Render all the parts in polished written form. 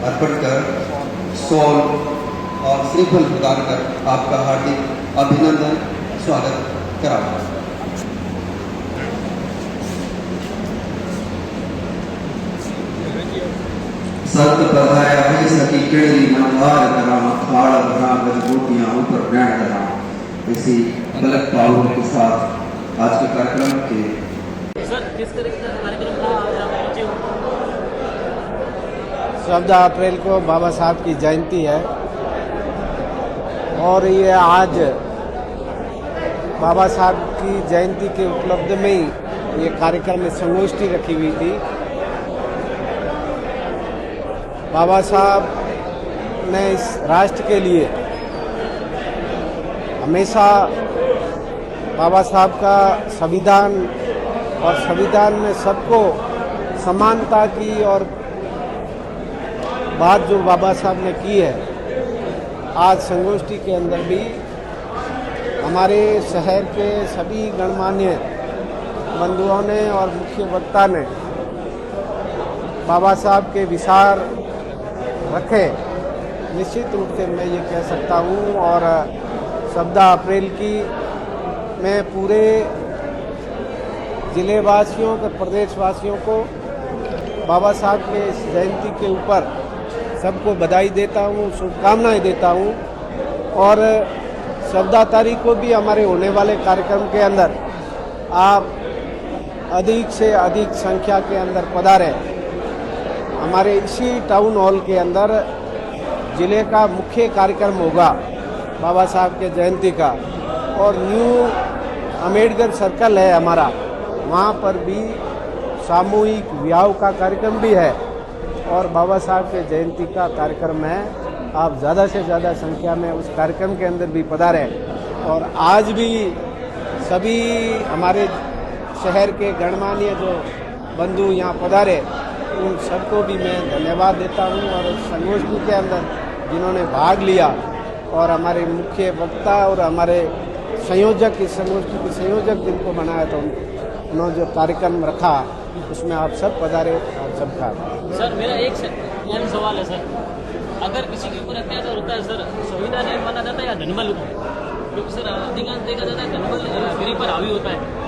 अर्पण कर सॉल और श्रीफल प्रदान कर आपका हार्दिक अभिनंदन स्वागत कराऊंगा। सत पधाया है सकी केड़ी मंदार करा खाड़ भरा गजबूटियां ऊपर ब्रांड करा। इसी गलत पावलों के साथ आज के कार्यक्रम के सर किस तरह का कार्यक्रम था आज आप पहुंचे हो? 14 अप्रैल को बाबा साहब की जयंती है और ये आज बाबा साहब की जयंती के उपलब्ध में ही ये कार्यक्रम में संगोष्ठी रखी हुई थी। बाबा साहब ने इस राष्ट्र के लिए हमेशा बाबा साहब का संविधान और संविधान में सबको समानता की और बात जो बाबा साहब ने की है, आज संगोष्ठी के अंदर भी हमारे शहर के सभी गणमान्य बंधुओं ने और मुख्य वक्ता ने बाबा साहब के विचार रखे। निश्चित रूप से मैं ये कह सकता हूँ और 14 अप्रैल की मैं पूरे जिले वासियों को, प्रदेशवासियों को बाबा साहब के इस जयंती के ऊपर सबको बधाई देता हूँ, शुभकामनाएं देता हूँ। और 14 तारीख को भी हमारे होने वाले कार्यक्रम के अंदर आप अधिक से अधिक संख्या के अंदर पधारें। हमारे इसी टाउन हॉल के अंदर जिले का मुख्य कार्यक्रम होगा बाबा साहब के जयंती का, और न्यू अम्बेडकर सर्कल है हमारा, वहाँ पर भी सामूहिक विवाह का कार्यक्रम भी है और बाबा साहब के जयंती का कार्यक्रम है। आप ज़्यादा से ज़्यादा संख्या में उस कार्यक्रम के अंदर भी पधारें। और आज भी सभी हमारे शहर के गणमान्य जो बंधु यहाँ पधारे, उन सबको भी मैं धन्यवाद देता हूँ। और उस संगोष्ठी के अंदर जिन्होंने भाग लिया और हमारे मुख्य वक्ता और हमारे संयोजक, इस संगोष्ठी के संयोजक जिनको बनाया था, उन्होंने जो कार्यक्रम रखा उसमें आप सब पधारे, आप सबका। सर मेरा एक अहम सवाल है सर, अगर किसी के ऊपर अत्याचार होता है सर, संविधान ने माना जाता है या धनबल? क्योंकि सर अधिकांश देखा जाता है धनबल गिरी पर हावी होता है।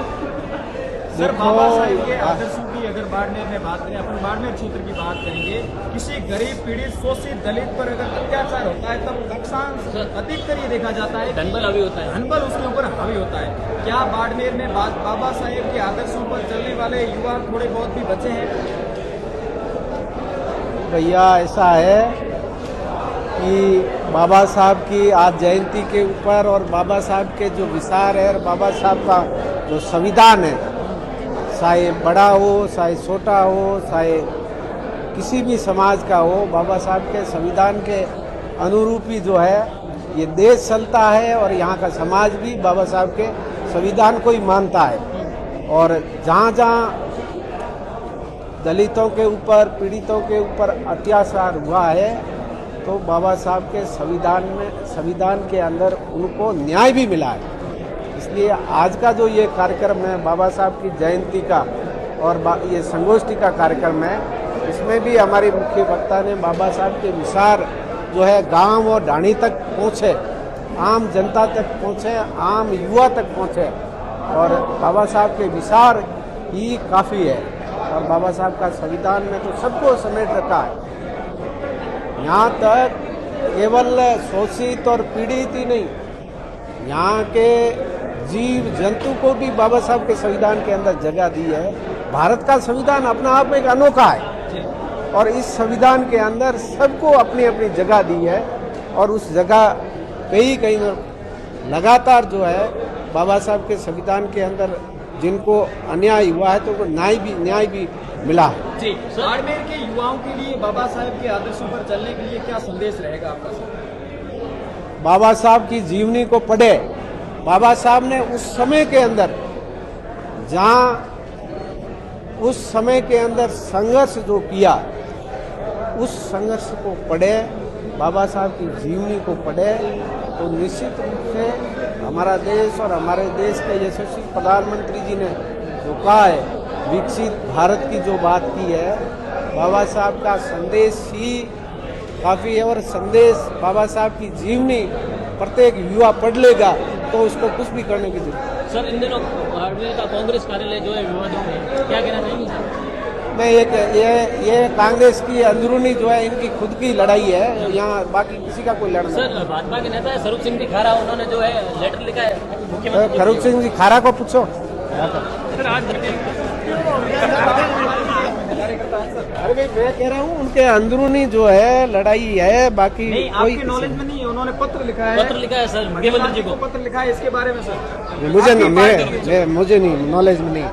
सर बाबा साहब के आदर्शों की अगर बाड़मेर में बात करें, अपन बाड़मेर क्षेत्र की बात करेंगे, किसी गरीब पीड़ित शोषित दलित पर अगर अत्याचार होता है तब नुकसान अधिकतर ये देखा जाता है धनबल हावी होता है, धनबल उसके ऊपर हावी होता है। क्या बाड़मेर में बाबा साहेब के आदर्शों पर चलने वाले युवा थोड़े बहुत भी बचे हैं? भैया ऐसा है कि बाबा साहब की आज जयंती के ऊपर और बाबा साहब के जो विचार है और बाबा साहब का जो संविधान है, चाहे बड़ा हो चाहे छोटा हो चाहे किसी भी समाज का हो, बाबा साहब के संविधान के अनुरूप ही जो है ये देश चलता है और यहाँ का समाज भी बाबा साहब के संविधान को ही मानता है। और जहाँ जहाँ दलितों के ऊपर, पीड़ितों के ऊपर अत्याचार हुआ है तो बाबा साहब के संविधान के अंदर उनको न्याय भी मिला है। इसलिए आज का जो ये कार्यक्रम है बाबा साहब की जयंती का और ये संगोष्ठी का कार्यक्रम है, इसमें भी हमारे मुख्य वक्ता ने बाबा साहब के विचार जो है गांव और ढाणी तक पहुँचे, आम जनता तक पहुँचे, आम युवा तक पहुँचे और बाबा साहब के विचार ही काफ़ी है। और बाबा साहब का संविधान में तो सबको समेट रखा है, यहाँ तक केवल शोषित और पीड़ित ही नहीं, यहाँ के जीव जंतु को भी बाबा साहब के संविधान के अंदर जगह दी है। भारत का संविधान अपना आप में एक अनोखा है और इस संविधान के अंदर सबको अपनी अपनी जगह दी है और उस जगह पे ही कहीं लगातार जो है बाबा साहब के संविधान के अंदर जिनको अन्याय हुआ है तो वो न्याय भी मिला है। जी, बाड़मेर के युवाओं के लिए बाबा साहब के आदर्शों पर चलने के लिए क्या संदेश रहेगा आपका सर? बाबा साहब की जीवनी को पढ़े। बाबा साहब ने उस समय के अंदर जहाँ उस समय के अंदर संघर्ष जो किया, उस संघर्ष को पढ़े, बाबा साहब की जीवनी को पढ़े तो निश्चित रूप से हमारा देश और हमारे देश के यशस्वी प्रधानमंत्री जी ने जो कहा है विकसित भारत की जो बात की है, बाबा साहब का संदेश ही काफ़ी है और संदेश बाबा साहब की जीवनी प्रत्येक युवा पढ़ लेगा तो उसको कुछ भी करने की जरूरत नहीं। सर इन दिनों बाड़मेर का कांग्रेस कार्यालय जो है विवादित है, क्या कहना चाहेंगे सर? मैं ये कांग्रेस की अंदरूनी जो है इनकी खुद की लड़ाई है, यहाँ बाकी किसी का कोई लड़ना नहीं। सर भाजपा के नेता है स्वरूप सिंह खारा, उन्होंने जो है लेटर लिखा है मुख्यमंत्री खरूक सिंह जी खारा को पूछो। सर आज अरे भाई मैं कह रहा हूँ उनके अंदरूनी जो है लड़ाई है, बाकी नहीं, कोई आपकी नॉलेज में नहीं है, उन्होंने पत्र लिखा है। पत्र लिखा है सर मुख्यमंत्री जी को। पत्र लिखा है इसके बारे में सर। मुझे नहीं नॉलेज में नहीं।